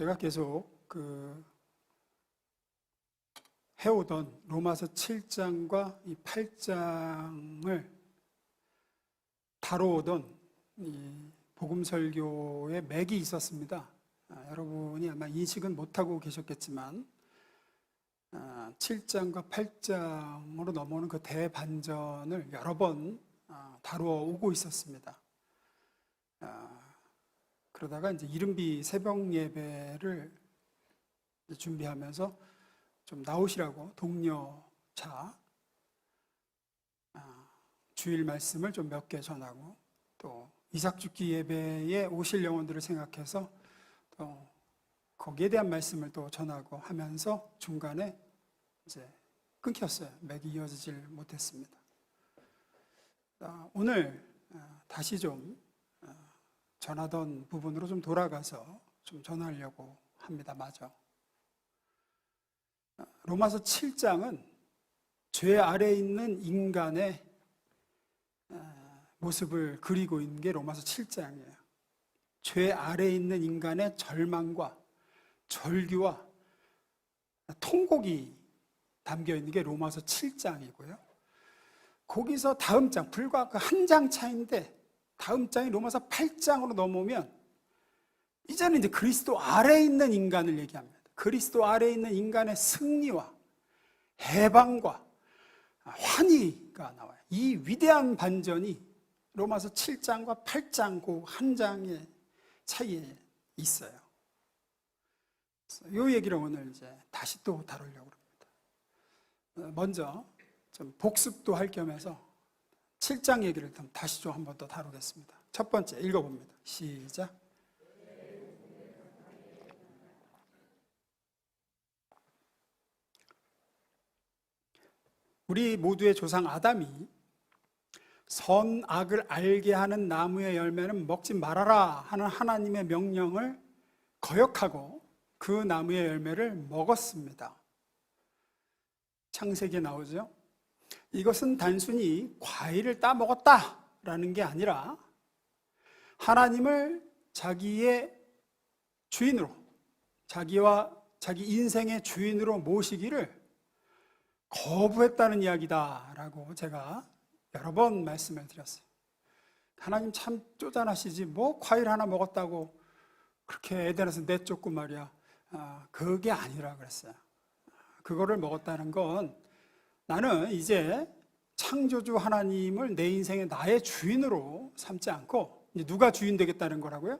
제가 계속 해오던 로마서 7장과 이 8장을 다뤄오던 이 복음설교의 맥이 있었습니다. 여러분이 아마 인식은 못하고 계셨겠지만 7장과 8장으로 넘어오는 그 대반전을 여러 번 다루어 오고 있었습니다. 그러다가 이제 이른비 새벽 예배를 준비하면서 좀 나오시라고 동료차 주일 말씀을 좀 몇 개 전하고 또 이삭죽기 예배에 오실 영혼들을 생각해서 또 거기에 대한 말씀을 또 전하고 하면서 중간에 이제 끊겼어요. 맥이 이어지질 못했습니다. 오늘 다시 좀 전하던 부분으로 좀 돌아가서 좀 전하려고 합니다. 마저 로마서 7장은 죄 아래에 있는 인간의 모습을 그리고 있는 게 로마서 7장이에요. 죄 아래에 있는 인간의 절망과 절규와 통곡이 담겨 있는 게 로마서 7장이고요. 거기서 다음 장, 불과 그 한 장 차인데 다음 장이 로마서 8장으로 넘어오면 이제는 이제 그리스도 아래에 있는 인간을 얘기합니다. 그리스도 아래에 있는 인간의 승리와 해방과 환희가 나와요. 이 위대한 반전이 로마서 7장과 8장 그 한 장의 차이에 있어요. 이 얘기를 오늘 이제 다시 또 다루려고 합니다. 먼저 좀 복습도 할 겸해서 7장 얘기를 다시 좀 한 번 더 다루겠습니다. 첫 번째 읽어봅니다. 시작. 우리 모두의 조상 아담이 선악을 알게 하는 나무의 열매는 먹지 말아라 하는 하나님의 명령을 거역하고 그 나무의 열매를 먹었습니다. 창세기에 나오죠. 이것은 단순히 과일을 따먹었다라는 게 아니라 하나님을 자기의 주인으로, 자기와 자기 인생의 주인으로 모시기를 거부했다는 이야기다라고 제가 여러 번 말씀을 드렸어요. 하나님 참 쪼잔하시지 뭐 과일 하나 먹었다고 그렇게 에덴에서 내쫓고 말이야. 그게 아니라 그랬어요. 그거를 먹었다는 건 나는 이제 창조주 하나님을 내 인생의 나의 주인으로 삼지 않고 이제 누가 주인 되겠다는 거라고요?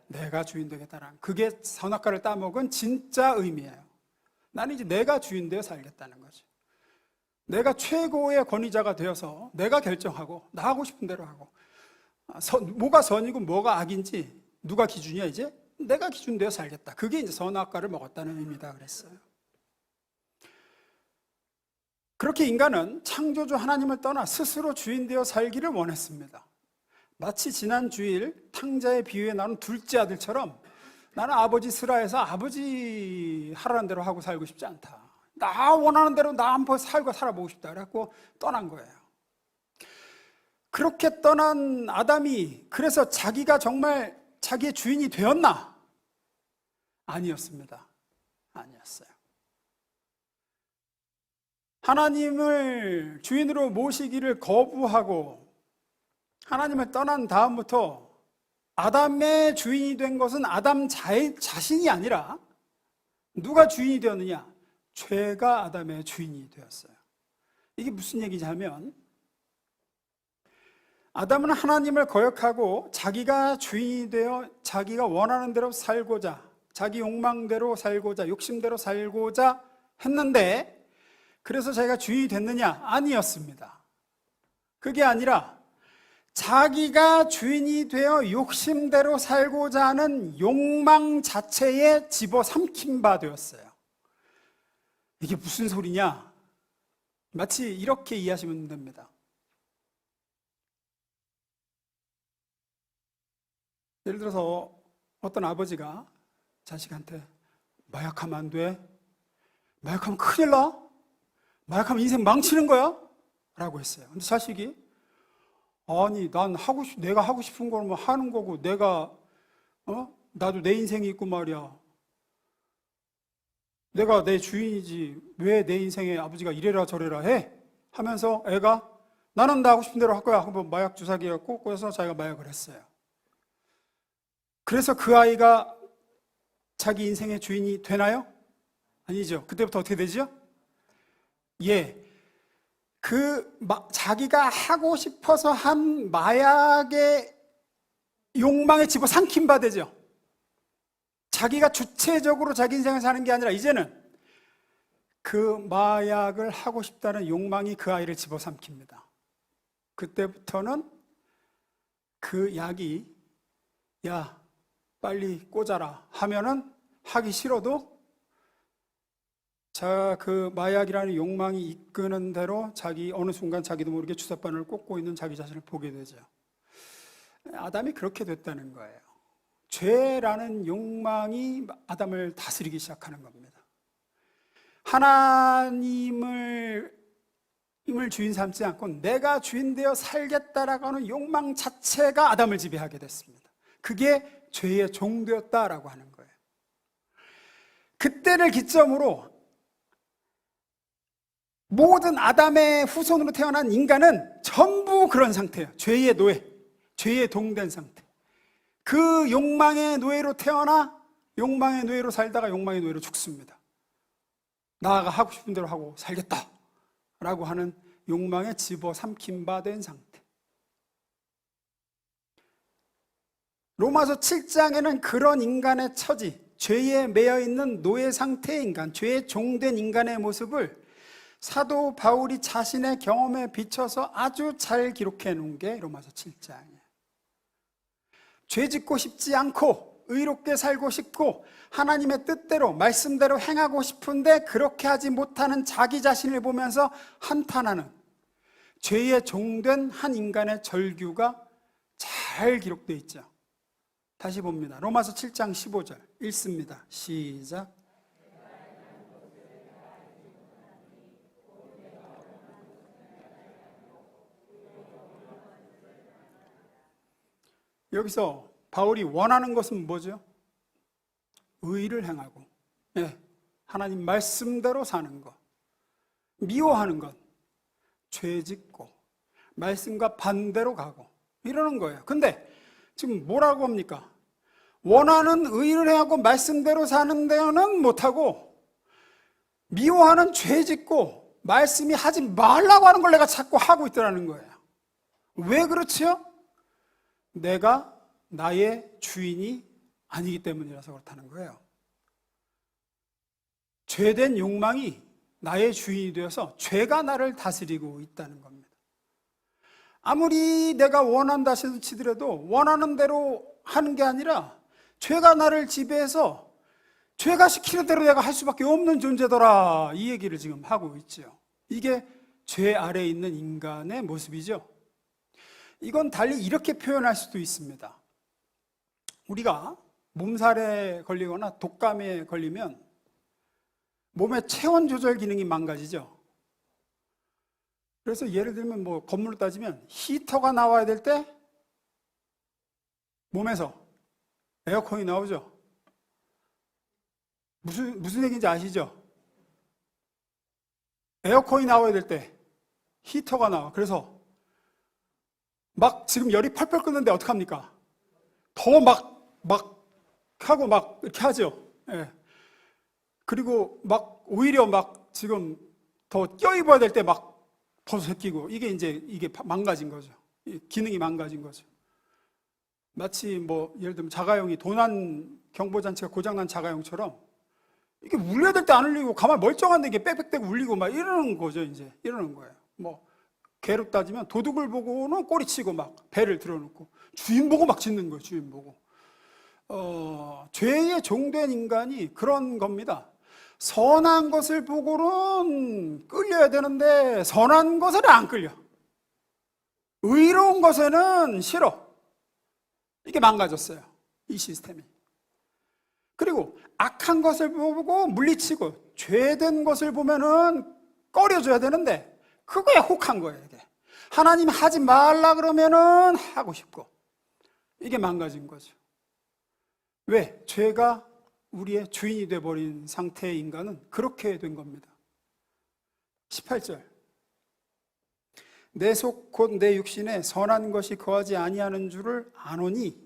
내가 주인 되겠다는, 그게 선악과를 따먹은 진짜 의미예요. 나는 이제 내가 주인 되어 살겠다는 거죠. 내가 최고의 권위자가 되어서 내가 결정하고 나 하고 싶은 대로 하고 뭐가 선이고 뭐가 악인지 누가 기준이야? 이제 내가 기준 되어 살겠다. 그게 이제 선악과를 먹었다는 의미다 그랬어요. 그렇게 인간은 창조주 하나님을 떠나 스스로 주인 되어 살기를 원했습니다. 마치 지난 주일 탕자의 비유에 나온 둘째 아들처럼 나는 아버지 슬하해서 아버지 하라는 대로 하고 살고 싶지 않다. 나 원하는 대로 나 한번 살아보고 싶다. 그래갖고 떠난 거예요. 그렇게 떠난 아담이 그래서 자기가 정말 자기의 주인이 되었나? 아니었습니다. 아니었어요. 하나님을 주인으로 모시기를 거부하고 하나님을 떠난 다음부터 아담의 주인이 된 것은 아담 자신이 아니라 누가 주인이 되었느냐? 죄가 아담의 주인이 되었어요. 이게 무슨 얘기냐 하면 아담은 하나님을 거역하고 자기가 주인이 되어 자기가 원하는 대로 살고자, 자기 욕망대로 살고자, 욕심대로 살고자 했는데 그래서 자기가 주인이 됐느냐? 아니었습니다. 그게 아니라 자기가 주인이 되어 욕심대로 살고자 하는 욕망 자체에 집어삼킨 바 되었어요. 이게 무슨 소리냐? 마치 이렇게 이해하시면 됩니다. 예를 들어서 어떤 아버지가 자식한테 마약하면 안 돼. 마약하면 큰일 나. 마약하면 인생 망치는 거야. 라고 했어요. 근데 자식이 아니 난 내가 하고 싶은 걸 뭐 하는 거고 내가 나도 내 인생이 있고 말이야. 내가 내 주인이지 왜 내 인생에 아버지가 이래라 저래라 해? 하면서 애가 나는 나 하고 싶은 대로 할 거야 하고 마약 주사기가 꽂고서 자기가 마약을 했어요. 그래서 그 아이가 자기 인생의 주인이 되나요? 아니죠. 그때부터 어떻게 되죠? 예. 자기가 하고 싶어서 한 마약의 욕망에 집어삼킨 바 되죠. 자기가 주체적으로 자기 인생을 사는 게 아니라 이제는 그 마약을 하고 싶다는 욕망이 그 아이를 집어삼킵니다. 그때부터는 그 약이 야 빨리 꽂아라 하면은 하기 싫어도 그 마약이라는 욕망이 이끄는 대로 어느 순간 자기도 모르게 주사바늘을 꽂고 있는 자기 자신을 보게 되죠. 아담이 그렇게 됐다는 거예요. 죄라는 욕망이 아담을 다스리기 시작하는 겁니다. 하나님을 주인 삼지 않고 내가 주인 되어 살겠다라고 하는 욕망 자체가 아담을 지배하게 됐습니다. 그게 죄의 종되었다라고 하는 거예요. 그때를 기점으로 모든 아담의 후손으로 태어난 인간은 전부 그런 상태예요. 죄의 노예, 죄의 동된 상태. 그 욕망의 노예로 태어나 욕망의 노예로 살다가 욕망의 노예로 죽습니다. 나가 하고 싶은 대로 하고 살겠다라고 하는 욕망에 집어삼킨 바 된 상태. 로마서 7장에는 그런 인간의 처지, 죄에 매여 있는 노예 상태의 인간, 죄에 종된 인간의 모습을 사도 바울이 자신의 경험에 비춰서 아주 잘 기록해 놓은 게 로마서 7장이에요. 죄 짓고 싶지 않고 의롭게 살고 싶고 하나님의 뜻대로 말씀대로 행하고 싶은데 그렇게 하지 못하는 자기 자신을 보면서 한탄하는 죄에 종된 한 인간의 절규가 잘 기록되어 있죠. 다시 봅니다. 로마서 7장 15절 읽습니다. 시작. 여기서 바울이 원하는 것은 뭐죠? 의를 행하고 하나님 말씀대로 사는 것. 미워하는 것, 죄 짓고 말씀과 반대로 가고 이러는 거예요. 근데 지금 뭐라고 합니까? 원하는 의를 행하고 말씀대로 사는 데는 못하고 미워하는 죄 짓고 말씀이 하지 말라고 하는 걸 내가 자꾸 하고 있더라는 거예요. 왜 그렇지요? 내가 나의 주인이 아니기 때문이라서 그렇다는 거예요. 죄된 욕망이 나의 주인이 되어서 죄가 나를 다스리고 있다는 겁니다. 아무리 내가 원한다 치더라도 원하는 대로 하는 게 아니라 죄가 나를 지배해서 죄가 시키는 대로 내가 할 수밖에 없는 존재더라, 이 얘기를 지금 하고 있죠. 이게 죄 아래에 있는 인간의 모습이죠. 이건 달리 이렇게 표현할 수도 있습니다. 우리가 몸살에 걸리거나 독감에 걸리면 몸의 체온 조절 기능이 망가지죠. 그래서 예를 들면 건물로 따지면 히터가 나와야 될 때 몸에서 에어컨이 나오죠. 무슨 얘기인지 아시죠? 에어컨이 나와야 될 때 히터가 나와. 그래서 막 지금 열이 펄펄 끓는데 어떡합니까? 더 막 하고 막 이렇게 하죠. 예. 그리고 막 오히려 막 지금 더 껴입어야 될 때 막 벗어 끼고 이게 망가진 거죠. 기능이 망가진 거죠. 마치 예를 들면 자가용이 도난 경보장치가 고장난 자가용처럼 이게 울려야 될 때 안 울리고 가만히 멀쩡한데 이게 빽빽대고 울리고 막 이러는 거죠. 이제 이러는 거예요. 개로 따지면 도둑을 보고는 꼬리치고 막 배를 들어놓고 주인 보고 막 짖는 거예요. 주인 보고. 죄에 종된 인간이 그런 겁니다. 선한 것을 보고는 끌려야 되는데 선한 것은 안 끌려. 의로운 것에는 싫어. 이게 망가졌어요. 이 시스템이. 그리고 악한 것을 보고 물리치고 죄된 것을 보면은 꺼려줘야 되는데 그거에 혹한 거예요. 이게. 하나님 하지 말라 그러면은 하고 싶고 이게 망가진 거죠. 왜? 죄가 우리의 주인이 되어버린 상태의 인간은 그렇게 된 겁니다. 18절, 내 속 곧 내 육신에 선한 것이 거하지 아니하는 줄을 아노니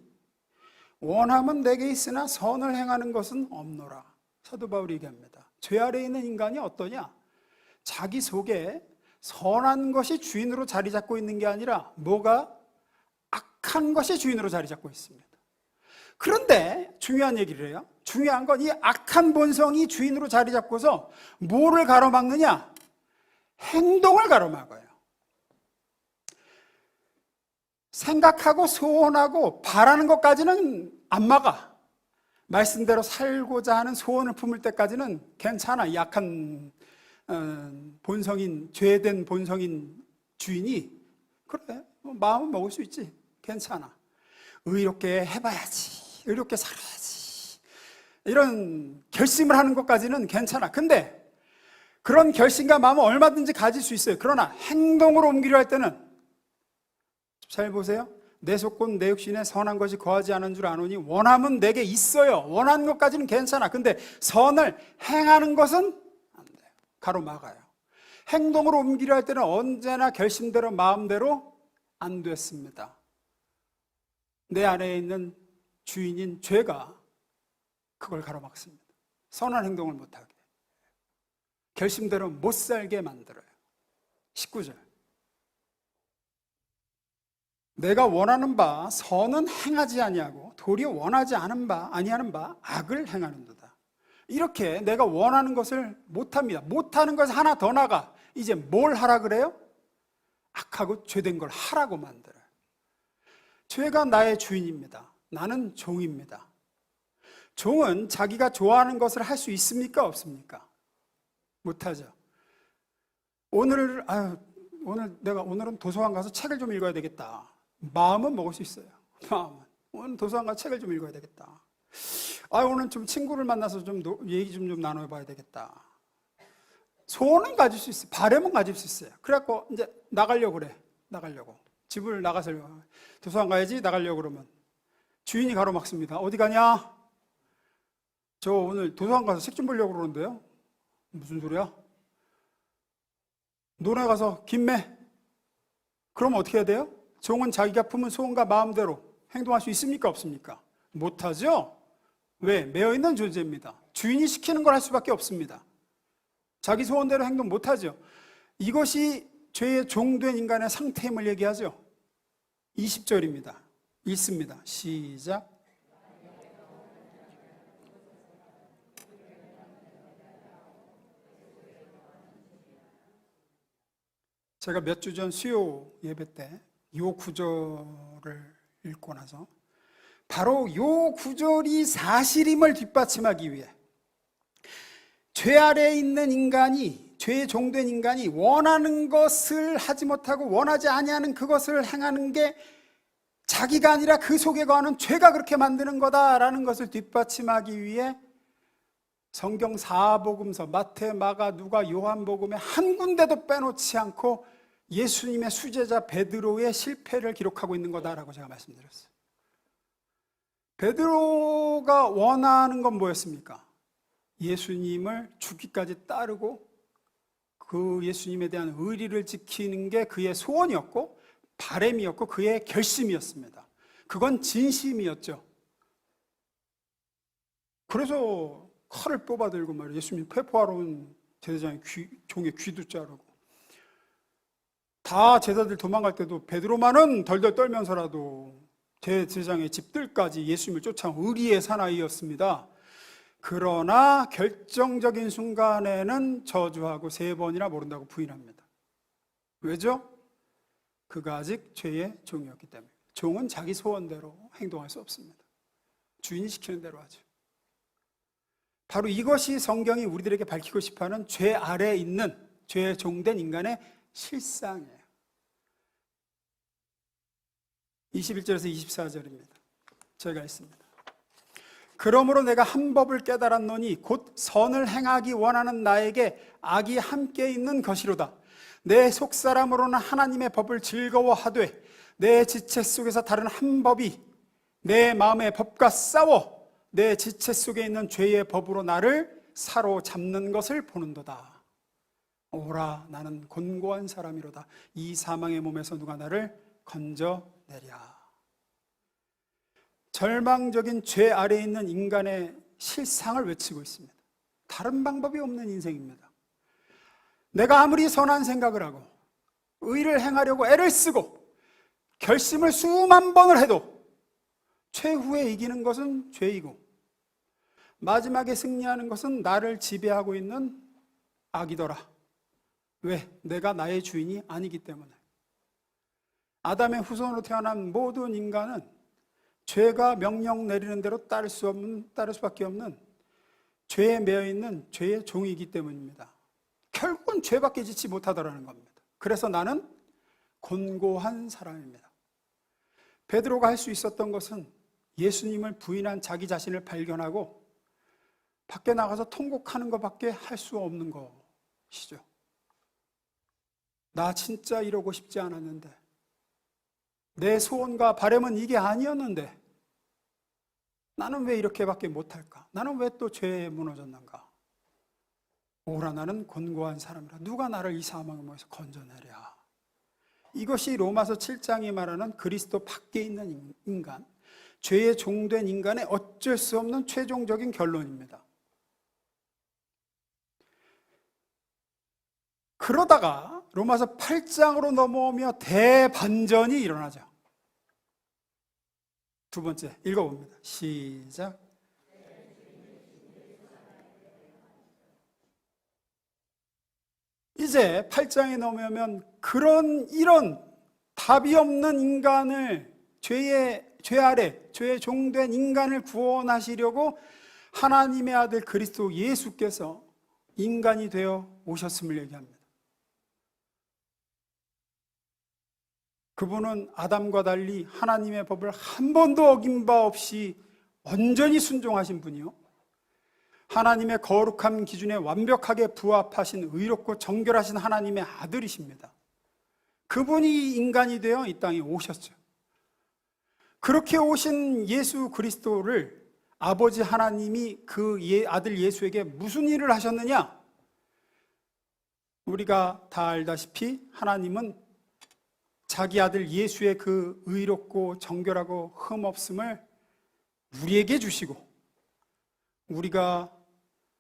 원함은 내게 있으나 선을 행하는 것은 없노라. 사도 바울이 얘기합니다. 죄 아래에 있는 인간이 어떠냐? 자기 속에 선한 것이 주인으로 자리 잡고 있는 게 아니라 뭐가? 악한 것이 주인으로 자리 잡고 있습니다. 그런데 중요한 얘기를 해요. 중요한 건 이 악한 본성이 주인으로 자리 잡고서 뭐를 가로막느냐? 행동을 가로막아요. 생각하고 소원하고 바라는 것까지는 안 막아. 말씀대로 살고자 하는 소원을 품을 때까지는 괜찮아. 약한 본성인, 죄된 본성인 주인이 그래, 마음은 먹을 수 있지. 괜찮아. 의롭게 해봐야지. 의롭게 살아야지. 이런 결심을 하는 것까지는 괜찮아. 근데 그런 결심과 마음은 얼마든지 가질 수 있어요. 그러나 행동으로 옮기려 할 때는, 잘 보세요. 내 속 곧 내 육신에 선한 것이 거하지 않은 줄 아노니 원함은 내게 있어요. 원하는 것까지는 괜찮아. 근데 선을 행하는 것은 안 돼요. 가로막아요. 행동으로 옮기려 할 때는 언제나 결심대로 마음대로 안 됐습니다. 내 안에 있는 주인인 죄가 그걸 가로막습니다. 선한 행동을 못하게, 결심대로 못 살게 만들어요. 19절, 내가 원하는 바 선은 행하지 아니하고 도리어 원하지 않은 바 아니하는 바 악을 행하는도다. 이렇게 내가 원하는 것을 못합니다. 못하는 것을 하나 더 나가 이제 뭘 하라 그래요? 악하고 죄된 걸 하라고 만들어요. 죄가 나의 주인입니다. 나는 종입니다. 종은 자기가 좋아하는 것을 할 수 있습니까? 없습니까? 못하죠. 오늘은 도서관 가서 책을 좀 읽어야 되겠다. 마음은 먹을 수 있어요. 마음은 오늘 도서관 가서 책을 좀 읽어야 되겠다. 오늘 좀 친구를 만나서 좀 얘기 좀 나눠봐야 되겠다. 소원은 가질 수 있어요. 바람은 가질 수 있어요. 그래갖고 이제 나가려고 그래. 나가려고 집을 나가서 도서관 가야지. 나가려고 그러면 주인이 가로막습니다. 어디 가냐? 저 오늘 도서관 가서 책 좀 보려고 그러는데요. 무슨 소리야? 논에 가서 김매. 그러면 어떻게 해야 돼요? 종은 자기가 품은 소원과 마음대로 행동할 수 있습니까? 없습니까? 못하죠? 왜? 매여있는 존재입니다. 주인이 시키는 걸 할 수밖에 없습니다. 자기 소원대로 행동 못하죠. 이것이 죄의 종된 인간의 상태임을 얘기하죠. 20절입니다. 읽습니다. 시작. 제가 몇 주 전 수요 예배 때 이 구절을 읽고 나서 바로 이 구절이 사실임을 뒷받침하기 위해 죄 아래에 있는 인간이, 죄의 종된 인간이 원하는 것을 하지 못하고 원하지 아니하는 그것을 행하는 게 자기가 아니라 그 속에 거하는 죄가 그렇게 만드는 거다라는 것을 뒷받침하기 위해 성경 4복음서 마태, 마가, 누가, 요한복음에 한 군데도 빼놓지 않고 예수님의 수제자 베드로의 실패를 기록하고 있는 거다라고 제가 말씀드렸어요. 베드로가 원하는 건 뭐였습니까? 예수님을 죽기까지 따르고 그 예수님에 대한 의리를 지키는 게 그의 소원이었고 바람이었고 그의 결심이었습니다. 그건 진심이었죠. 그래서 칼을 뽑아들고 말이에요. 예수님 회포하러 온 제사장의 종의 귀도 자르고, 다 제자들 도망갈 때도 베드로만은 덜덜 떨면서라도 제사장의 집들까지 예수님을 쫓아온 의리의 사나이였습니다. 그러나 결정적인 순간에는 저주하고 3번이나 모른다고 부인합니다. 왜죠? 그가 아직 죄의 종이었기 때문에. 종은 자기 소원대로 행동할 수 없습니다. 주인이 시키는 대로 하죠. 바로 이것이 성경이 우리들에게 밝히고 싶어하는 죄 아래에 있는 죄의 종된 인간의 실상이에요. 21절에서 24절입니다. 제가 읽습니다. 그러므로 내가 한 법을 깨달았노니 곧 선을 행하기 원하는 나에게 악이 함께 있는 것이로다. 내 속사람으로는 하나님의 법을 즐거워하되 내 지체 속에서 다른 한 법이 내 마음의 법과 싸워 내 지체 속에 있는 죄의 법으로 나를 사로잡는 것을 보는도다. 오라, 나는 곤고한 사람이로다. 이 사망의 몸에서 누가 나를 건져내랴. 절망적인 죄 아래에 있는 인간의 실상을 외치고 있습니다. 다른 방법이 없는 인생입니다. 내가 아무리 선한 생각을 하고 의를 행하려고 애를 쓰고 결심을 수만 번을 해도 최후에 이기는 것은 죄이고 마지막에 승리하는 것은 나를 지배하고 있는 악이더라. 왜? 내가 나의 주인이 아니기 때문에. 아담의 후손으로 태어난 모든 인간은 죄가 명령 내리는 대로 따를 수밖에 없는 죄에 매여 있는 죄의 종이기 때문입니다. 결국은 죄밖에 짓지 못하더라는 겁니다. 그래서 나는 곤고한 사람입니다. 베드로가 할 수 있었던 것은 예수님을 부인한 자기 자신을 발견하고 밖에 나가서 통곡하는 것밖에 할 수 없는 것이죠. 나 진짜 이러고 싶지 않았는데, 내 소원과 바람은 이게 아니었는데 나는 왜 이렇게밖에 못할까? 나는 왜 또 죄에 무너졌는가? 오라, 나는 곤고한 사람이라. 누가 나를 이 사망의 몸에서 건져내랴. 이것이 로마서 7장이 말하는 그리스도 밖에 있는 인간, 죄에 종된 인간의 어쩔 수 없는 최종적인 결론입니다. 그러다가 로마서 8장으로 넘어오며 대반전이 일어나죠. 두 번째 읽어봅니다. 시작. 이제 8장에 넘으면 이런 답이 없는 인간을, 죄 아래, 죄에 종된 인간을 구원하시려고 하나님의 아들 그리스도 예수께서 인간이 되어 오셨음을 얘기합니다. 그분은 아담과 달리 하나님의 법을 한 번도 어긴 바 없이 온전히 순종하신 분이요, 하나님의 거룩한 기준에 완벽하게 부합하신 의롭고 정결하신 하나님의 아들이십니다. 그분이 인간이 되어 이 땅에 오셨죠. 그렇게 오신 예수 그리스도를 아버지 하나님이 그 아들 예수에게 무슨 일을 하셨느냐? 우리가 다 알다시피 하나님은 자기 아들 예수의 그 의롭고 정결하고 흠없음을 우리에게 주시고, 우리가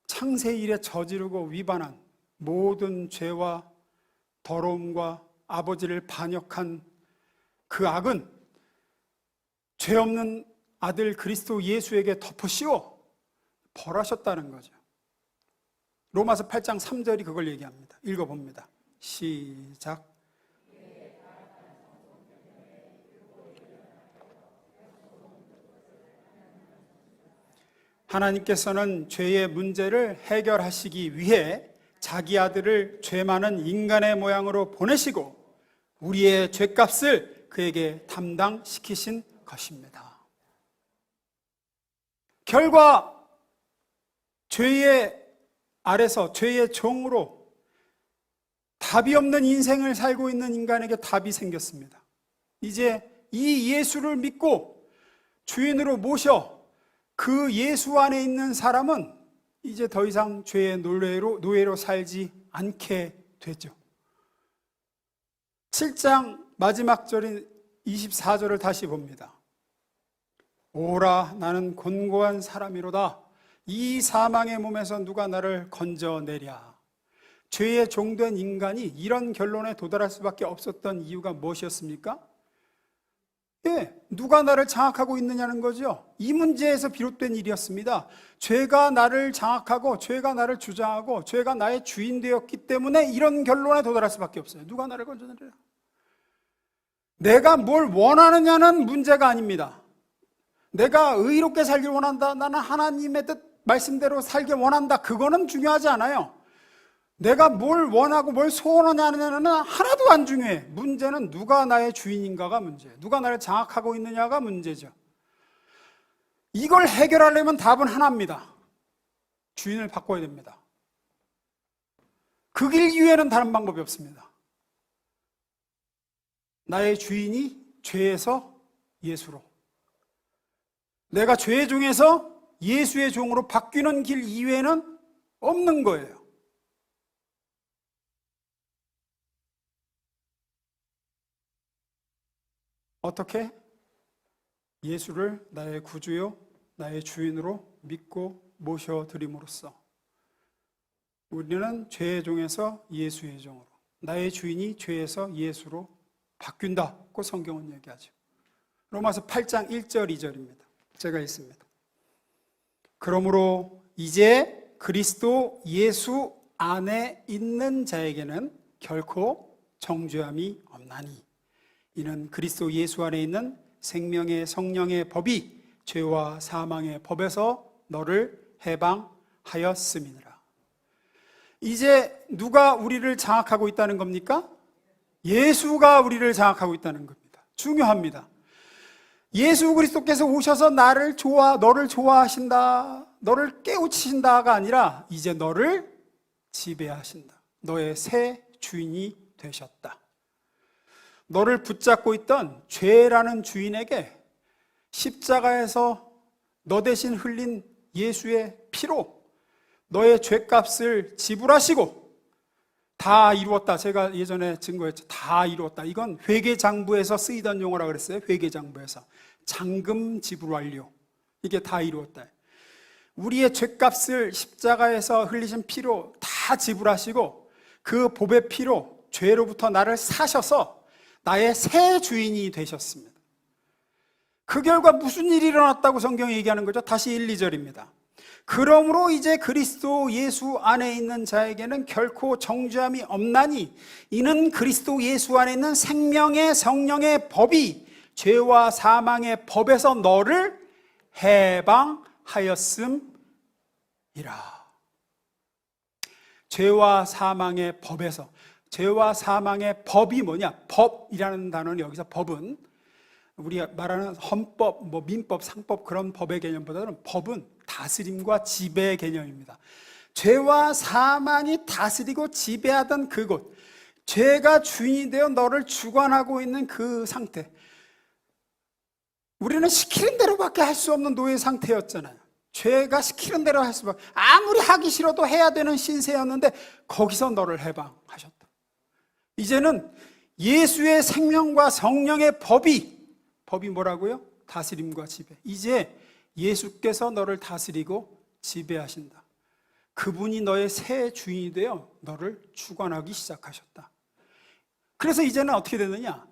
창세 이래 저지르고 위반한 모든 죄와 더러움과 아버지를 반역한 그 악은 죄 없는 아들 그리스도 예수에게 덮어씌워 벌하셨다는 거죠. 로마서 8장 3절이 그걸 얘기합니다. 읽어봅니다. 시작. 하나님께서는 죄의 문제를 해결하시기 위해 자기 아들을 죄 많은 인간의 모양으로 보내시고 우리의 죄값을 그에게 담당시키신 것입니다. 결과 죄의 아래서 죄의 종으로 답이 없는 인생을 살고 있는 인간에게 답이 생겼습니다. 이제 이 예수를 믿고 주인으로 모셔 그 예수 안에 있는 사람은 이제 더 이상 죄의 노예로 살지 않게 됐죠. 7장 마지막 절인 24절을 다시 봅니다. 오라, 나는 곤고한 사람이로다. 이 사망의 몸에서 누가 나를 건져내랴. 죄에 종된 인간이 이런 결론에 도달할 수밖에 없었던 이유가 무엇이었습니까? 누가 나를 장악하고 있느냐는 거죠. 이 문제에서 비롯된 일이었습니다. 죄가 나를 장악하고 죄가 나를 주장하고 죄가 나의 주인 되었기 때문에 이런 결론에 도달할 수밖에 없어요. 누가 나를 건져내랴. 내가 뭘 원하느냐는 문제가 아닙니다. 내가 의롭게 살길 원한다, 나는 하나님의 뜻 말씀대로 살길 원한다, 그거는 중요하지 않아요. 내가 뭘 원하고 뭘 소원하냐는 하나도 안 중요해. 문제는 누가 나의 주인인가가 문제예요. 누가 나를 장악하고 있느냐가 문제죠. 이걸 해결하려면 답은 하나입니다. 주인을 바꿔야 됩니다. 그 길 이외에는 다른 방법이 없습니다. 나의 주인이 죄에서 예수로, 내가 죄 중에서 예수의 종으로 바뀌는 길 이외에는 없는 거예요. 어떻게? 예수를 나의 구주요, 나의 주인으로 믿고 모셔드림으로써 우리는 죄의 종에서 예수의 종으로, 나의 주인이 죄에서 예수로 바뀐다고 성경은 얘기하죠. 로마서 8장 1절 2절입니다. 제가 읽습니다. 그러므로 이제 그리스도 예수 안에 있는 자에게는 결코 정죄함이 없나니 이는 그리스도 예수 안에 있는 생명의 성령의 법이 죄와 사망의 법에서 너를 해방하였음이니라. 이제 누가 우리를 장악하고 있다는 겁니까? 예수가 우리를 장악하고 있다는 겁니다. 중요합니다. 예수 그리스도께서 오셔서 너를 좋아하신다, 너를 깨우치신다가 아니라 이제 너를 지배하신다. 너의 새 주인이 되셨다. 너를 붙잡고 있던 죄라는 주인에게 십자가에서 너 대신 흘린 예수의 피로 너의 죄값을 지불하시고 다 이루었다. 제가 예전에 증거했죠. 다 이루었다. 이건 회계장부에서 쓰이던 용어라 그랬어요. 회계장부에서. 잔금 지불 완료. 이게 다 이루었다. 우리의 죄값을 십자가에서 흘리신 피로 다 지불하시고 그 보배 피로 죄로부터 나를 사셔서 나의 새 주인이 되셨습니다. 그 결과 무슨 일이 일어났다고 성경이 얘기하는 거죠? 다시 1, 2절입니다. 그러므로 이제 그리스도 예수 안에 있는 자에게는 결코 정죄함이 없나니 이는 그리스도 예수 안에 있는 생명의 성령의 법이 죄와 사망의 법에서 너를 해방하였음이라. 죄와 사망의 법에서, 죄와 사망의 법이 뭐냐? 법이라는 단어는 여기서 법은 우리가 말하는 헌법, 민법, 상법 그런 법의 개념보다는 법은 다스림과 지배의 개념입니다. 죄와 사망이 다스리고 지배하던 그곳, 죄가 주인이 되어 너를 주관하고 있는 그 상태, 우리는 시키는 대로밖에 할 수 없는 노예 상태였잖아요. 죄가 시키는 대로 할 수밖에, 아무리 하기 싫어도 해야 되는 신세였는데 거기서 너를 해방하셨다. 이제는 예수의 생명과 성령의 법이 뭐라고요? 다스림과 지배. 이제 예수께서 너를 다스리고 지배하신다. 그분이 너의 새 주인이 되어 너를 주관하기 시작하셨다. 그래서 이제는 어떻게 되느냐?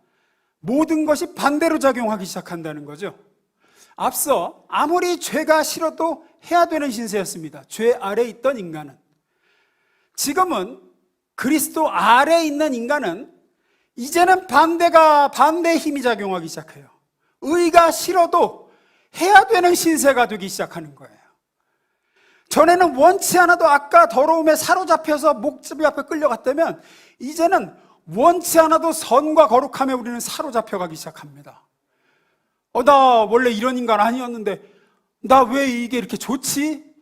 모든 것이 반대로 작용하기 시작한다는 거죠. 앞서 아무리 죄가 싫어도 해야 되는 신세였습니다. 죄 아래 있던 인간은. 지금은 그리스도 아래 있는 인간은 이제는 반대의 힘이 작용하기 시작해요. 의가 싫어도 해야 되는 신세가 되기 시작하는 거예요. 전에는 원치 않아도 아까 더러움에 사로잡혀서 목잡이 앞에 끌려갔다면 이제는 원치 않아도 선과 거룩함에 우리는 사로잡혀가기 시작합니다. 나 원래 이런 인간 아니었는데 나 왜 이게 이렇게 좋지?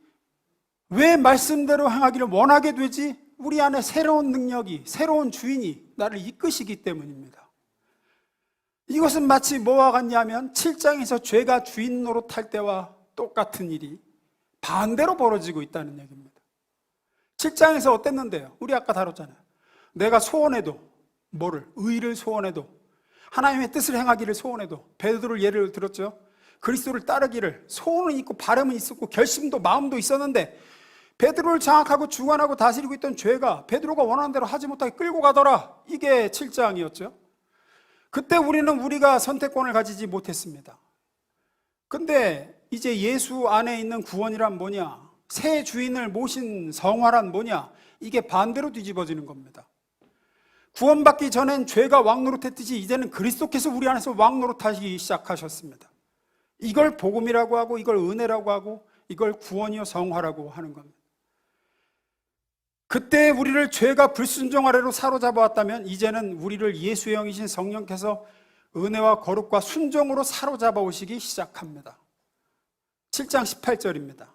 왜 말씀대로 행하기를 원하게 되지? 우리 안에 새로운 능력이, 새로운 주인이 나를 이끄시기 때문입니다. 이것은 마치 뭐와 같냐면 7장에서 죄가 주인 노릇할 때와 똑같은 일이 반대로 벌어지고 있다는 얘기입니다. 7장에서 어땠는데요? 우리 아까 다뤘잖아요. 내가 소원해도 뭐를? 의를 소원해도, 하나님의 뜻을 행하기를 소원해도, 베드로를 예를 들었죠. 그리스도를 따르기를 소원은 있고 바람은 있었고 결심도 마음도 있었는데 베드로를 장악하고 주관하고 다스리고 있던 죄가 베드로가 원하는 대로 하지 못하게 끌고 가더라. 이게 7장이었죠. 그때 우리가 선택권을 가지지 못했습니다. 근데 이제 예수 안에 있는 구원이란 뭐냐? 새 주인을 모신 성화란 뭐냐? 이게 반대로 뒤집어지는 겁니다. 구원받기 전엔 죄가 왕노릇했듯이 이제는 그리스도께서 우리 안에서 왕노릇하기 시작하셨습니다. 이걸 복음이라고 하고, 이걸 은혜라고 하고, 이걸 구원이요 성화라고 하는 겁니다. 그때 우리를 죄가 불순종 아래로 사로잡아왔다면 이제는 우리를 예수의 영이신 성령께서 은혜와 거룩과 순종으로 사로잡아 오시기 시작합니다. 7장 18절입니다.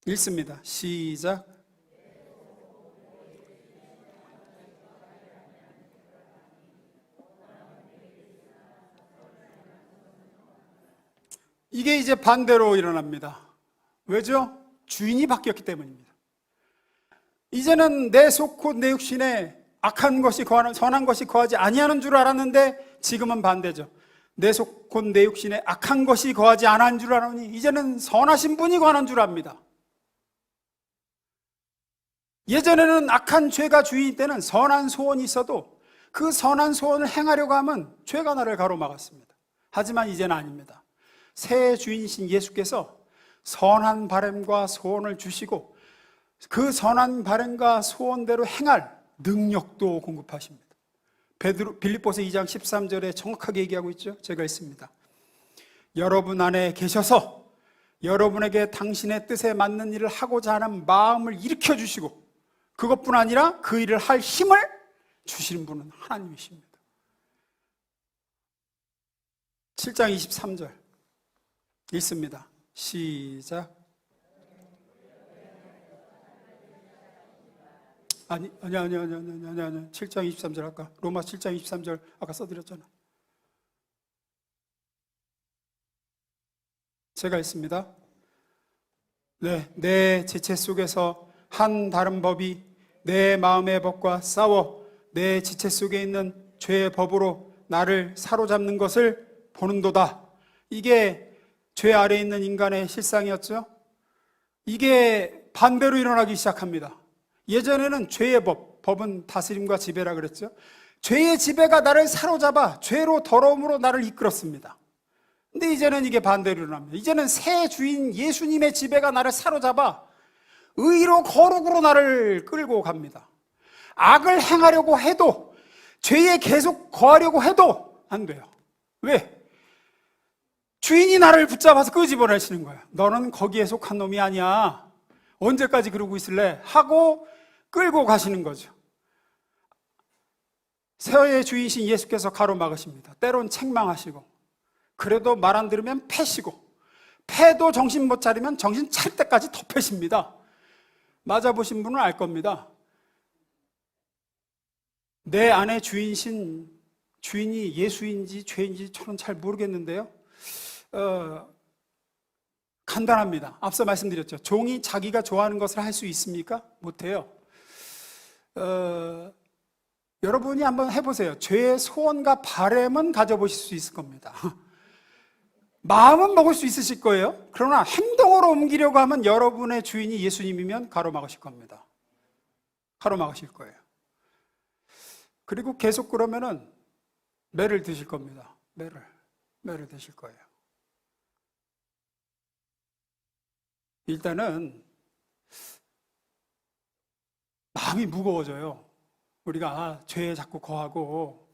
읽습니다. 시작. 이게 이제 반대로 일어납니다. 왜죠? 주인이 바뀌었기 때문입니다. 이제는 내 속 곧 내 육신에 악한 것이 거하는, 선한 것이 거하지 아니하는 줄 알았는데 지금은 반대죠. 내 속 곧 내 육신에 악한 것이 거하지 않은 줄 알았으니 이제는 선하신 분이 거하는 줄 압니다. 예전에는 악한 죄가 주인일 때는 선한 소원이 있어도 그 선한 소원을 행하려고 하면 죄가 나를 가로막았습니다. 하지만 이제는 아닙니다. 새 주인이신 예수께서 선한 바람과 소원을 주시고 그 선한 바람과 소원대로 행할 능력도 공급하십니다. 빌립보서 2장 13절에 정확하게 얘기하고 있죠. 제가 있습니다. 여러분 안에 계셔서 여러분에게 당신의 뜻에 맞는 일을 하고자 하는 마음을 일으켜 주시고 그것뿐 아니라 그 일을 할 힘을 주시는 분은 하나님이십니다. 7장 23절 읽습니다. 시작. 아니 7장 23절 아까 로마 7장 23절 아까 써드렸잖아. 제가 읽습니다. 네, 내 지체 속에서 한 다른 법이 내 마음의 법과 싸워 내 지체 속에 있는 죄의 법으로 나를 사로잡는 것을 보는도다. 이게 죄 아래에 있는 인간의 실상이었죠. 이게 반대로 일어나기 시작합니다. 예전에는 죄의 법은 다스림과 지배라 그랬죠. 죄의 지배가 나를 사로잡아 죄로 더러움으로 나를 이끌었습니다. 근데 이제는 이게 반대로 일어납니다. 이제는 새 주인 예수님의 지배가 나를 사로잡아 의로 거룩으로 나를 끌고 갑니다. 악을 행하려고 해도 죄에 계속 거하려고 해도 안 돼요. 왜? 주인이 나를 붙잡아서 끄집어내시는 거야. 너는 거기에 속한 놈이 아니야. 언제까지 그러고 있을래? 하고 끌고 가시는 거죠. 새의 주인이신 예수께서 가로막으십니다. 때론 책망하시고 그래도 말 안 들으면 패시고 패도 정신 못 차리면 정신 차릴 때까지 더 패십니다. 맞아보신 분은 알 겁니다. 내 안에 주인이 예수인지 죄인지 저는 잘 모르겠는데요. 간단합니다. 앞서 말씀드렸죠. 종이 자기가 좋아하는 것을 할 수 있습니까? 못해요. 여러분이 한번 해보세요. 죄의 소원과 바램은 가져보실 수 있을 겁니다. 마음은 먹을 수 있으실 거예요. 그러나 행동으로 옮기려고 하면 여러분의 주인이 예수님이면 가로막으실 겁니다. 가로막으실 거예요. 그리고 계속 그러면은 매를 드실 겁니다. 매를 드실 거예요. 일단은 마음이 무거워져요. 우리가 죄에 자꾸 거하고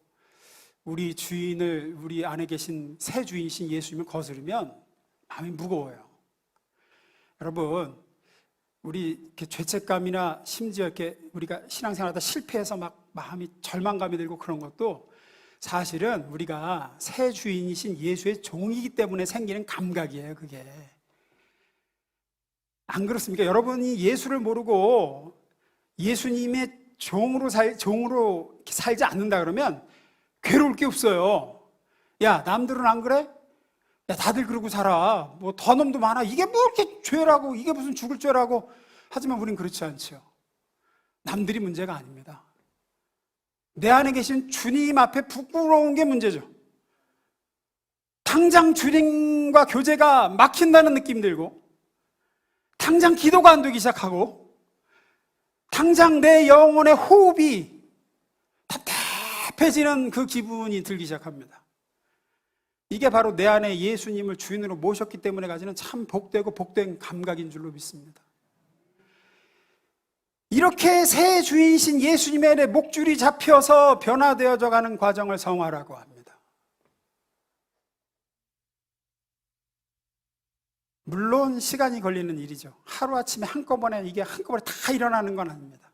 우리 주인을, 우리 안에 계신 새 주인이신 예수님을 거스르면 마음이 무거워요. 여러분, 우리 이렇게 죄책감이나 심지어 이렇게 우리가 신앙생활하다 실패해서 막 마음이 절망감이 들고 그런 것도 사실은 우리가 새 주인이신 예수의 종이기 때문에 생기는 감각이에요, 그게. 안 그렇습니까? 여러분이 예수를 모르고 예수님의 종으로 살지 않는다 그러면 괴로울 게 없어요. 야, 남들은 안 그래? 야, 다들 그러고 살아. 뭐 더 놈도 많아. 이게 뭐 이렇게 죄라고, 이게 무슨 죽을 죄라고. 하지만 우린 그렇지 않죠. 남들이 문제가 아닙니다. 내 안에 계신 주님 앞에 부끄러운 게 문제죠. 당장 주님과 교제가 막힌다는 느낌 들고, 당장 기도가 안 되기 시작하고, 당장 내 영혼의 호흡이 답답해지는 그 기분이 들기 시작합니다. 이게 바로 내 안에 예수님을 주인으로 모셨기 때문에 가지는 참 복되고 복된 감각인 줄로 믿습니다. 이렇게 새 주인이신 예수님의 목줄이 잡혀서 변화되어져 가는 과정을 성화라고 합니다. 물론 시간이 걸리는 일이죠. 하루아침에 한꺼번에 이게 한꺼번에 다 일어나는 건 아닙니다.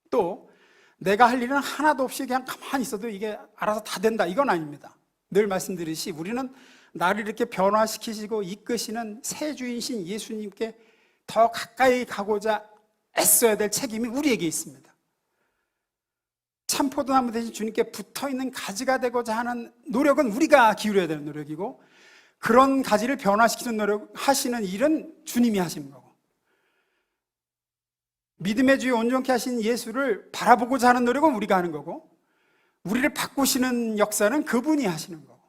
또 내가 할 일은 하나도 없이 그냥 가만히 있어도 이게 알아서 다 된다, 이건 아닙니다. 늘 말씀드리듯이 우리는 나를 이렇게 변화시키시고 이끄시는 새 주인이신 예수님께 더 가까이 가고자 애써야 될 책임이 우리에게 있습니다. 참포도나무 대신 주님께 붙어있는 가지가 되고자 하는 노력은 우리가 기울여야 되는 노력이고, 그런 가지를 변화시키는 노력 하시는 일은 주님이 하시는 거고, 믿음의 주에 온전케 하신 예수를 바라보고자 하는 노력은 우리가 하는 거고, 우리를 바꾸시는 역사는 그분이 하시는 거고,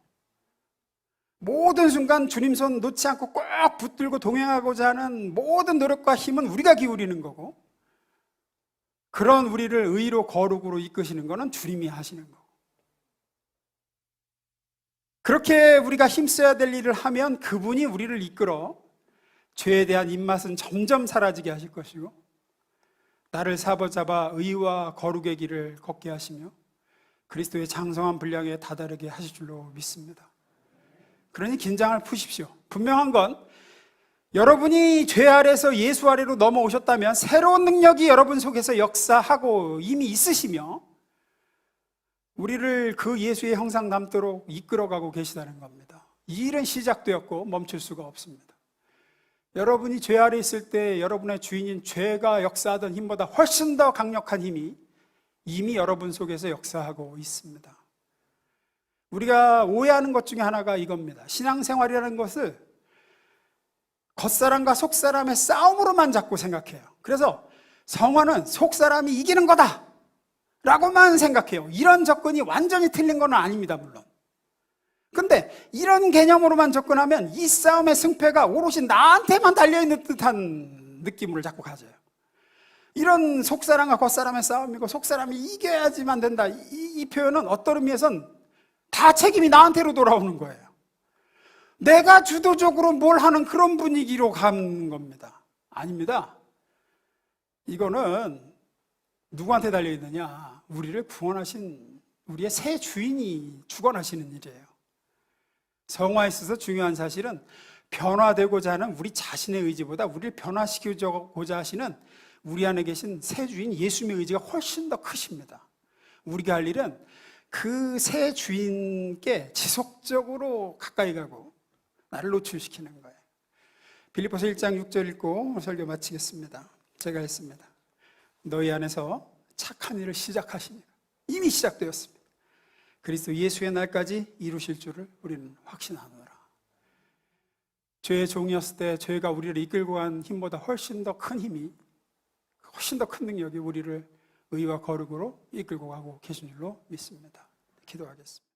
모든 순간 주님 손 놓지 않고 꼭 붙들고 동행하고자 하는 모든 노력과 힘은 우리가 기울이는 거고, 그런 우리를 의로 거룩으로 이끄시는 거는 주님이 하시는 거고, 그렇게 우리가 힘써야 될 일을 하면 그분이 우리를 이끌어 죄에 대한 입맛은 점점 사라지게 하실 것이고, 나를 사로잡아 의와 거룩의 길을 걷게 하시며 그리스도의 장성한 분량에 다다르게 하실 줄로 믿습니다. 그러니 긴장을 푸십시오. 분명한 건 여러분이 죄 아래서 예수 아래로 넘어오셨다면 새로운 능력이 여러분 속에서 역사하고 이미 있으시며 우리를 그 예수의 형상 닮도록 이끌어가고 계시다는 겁니다. 이 일은 시작되었고 멈출 수가 없습니다. 여러분이 죄 아래 있을 때 여러분의 주인인 죄가 역사하던 힘보다 훨씬 더 강력한 힘이 이미 여러분 속에서 역사하고 있습니다. 우리가 오해하는 것 중에 하나가 이겁니다. 신앙생활이라는 것을 겉사람과 속사람의 싸움으로만 자꾸 생각해요. 그래서 성화는 속사람이 이기는 거다 라고만 생각해요. 이런 접근이 완전히 틀린 건 아닙니다, 물론. 근데 이런 개념으로만 접근하면 이 싸움의 승패가 오롯이 나한테만 달려있는 듯한 느낌을 자꾸 가져요. 이런 속사람과 겉사람의 싸움이고 속사람이 이겨야지만 된다, 이 표현은 어떤 의미에선 다 책임이 나한테로 돌아오는 거예요. 내가 주도적으로 뭘 하는 그런 분위기로 가는 겁니다. 아닙니다. 이거는 누구한테 달려있느냐? 우리를 구원하신 우리의 새 주인이 주관하시는 일이에요. 성화에 있어서 중요한 사실은 변화되고자 하는 우리 자신의 의지보다 우리를 변화시키고자 하시는 우리 안에 계신 새 주인 예수님의 의지가 훨씬 더 크십니다. 우리가 할 일은 그 새 주인께 지속적으로 가까이 가고 나를 노출시키는 거예요. 빌립보서 1장 6절 읽고 설교 마치겠습니다. 제가 했습니다. 너희 안에서 착한 일을 시작하시니라. 이미 시작되었습니다. 그리스도 예수의 날까지 이루실 줄을 우리는 확신하노라. 죄의 종이었을 때 죄가 우리를 이끌고 간 힘보다 훨씬 더 큰 힘이, 훨씬 더 큰 능력이 우리를 의와 거룩으로 이끌고 가고 계신 줄로 믿습니다. 기도하겠습니다.